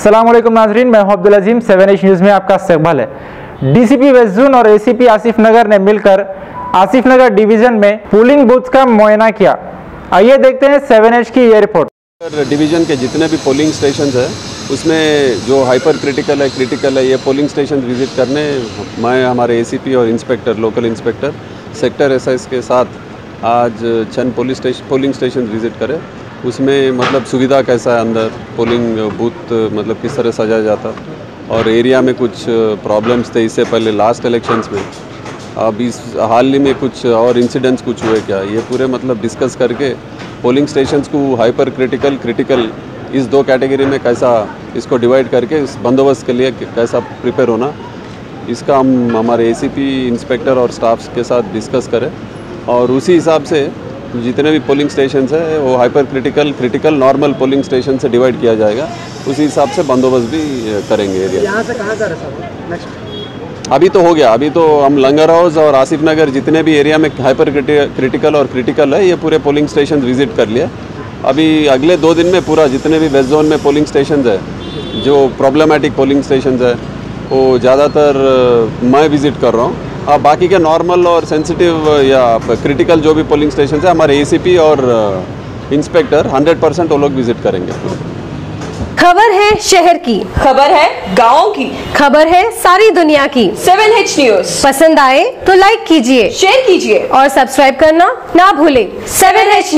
अस्सलाम वालेकुम नाजरीन, मैं हूं अब्दुल अजीम। 7H न्यूज़ में आपका इस्तकबाल है। डीसीपी वेस्ट जोन और एसीपी आसिफ नगर ने मिलकर आसिफ नगर डिवीजन में पोलिंग बूथ का मुआयना किया। आइए देखते हैं 7H की ये रिपोर्ट। डिवीज़न के जितने भी पोलिंग स्टेशन है उसमें जो हाइपर क्रिटिकल है ये पोलिंग स्टेशन विज़िट करने मैं हमारे एसीपी और inspector local inspector sector SI के साथ आज चंद पोलिंग स्टेशन विज़िट करे। उसमें मतलब सुविधा कैसा है, अंदर पोलिंग बूथ मतलब किस तरह सजाया जाता और एरिया में कुछ प्रॉब्लम्स थे इससे पहले लास्ट इलेक्शंस में, अब इस हाल ही में कुछ और इंसिडेंट्स कुछ हुए क्या, ये पूरे मतलब डिस्कस करके पोलिंग स्टेशंस को हाइपर क्रिटिकल इस दो कैटेगरी में कैसा इसको डिवाइड करके इस बंदोबस्त के लिए कैसा प्रिपेयर होना, इसका हम हमारे एसीपी इंस्पेक्टर और स्टाफ के साथ डिस्कस करें और उसी हिसाब से जितने भी पोलिंग स्टेशंस है वो hyper critical normal polling station से डिवाइड किया जाएगा। उसी हिसाब से बंदोबस्त भी करेंगे एरिया। यहाँ से कहाँ जा रहे हैं नेक्स्ट? अभी तो हो गया, अभी तो हम लंगर हाउस और आसिफ नगर जितने भी एरिया में हाइपर क्रिटिकल है ये पूरे पोलिंग स्टेशन विजिट कर लिए। अभी अगले 2 दिन में पूरा जितने भी वेस्ट जोन में पोलिंग स्टेशन है जो प्रॉब्लमेटिक पोलिंग स्टेशन है वो ज़्यादातर मैं विज़िट कर रहा हूँ। अब बाकी के नॉर्मल और सेंसिटिव या क्रिटिकल जो भी पोलिंग स्टेशन है हमारे एसीपी और इंस्पेक्टर 100% वो लोग विजिट करेंगे। खबर है शहर की, खबर है गाँव की, खबर है सारी दुनिया की। 7H न्यूज़ पसंद आए तो लाइक कीजिए, शेयर कीजिए और सब्सक्राइब करना ना भूलें। 7H news.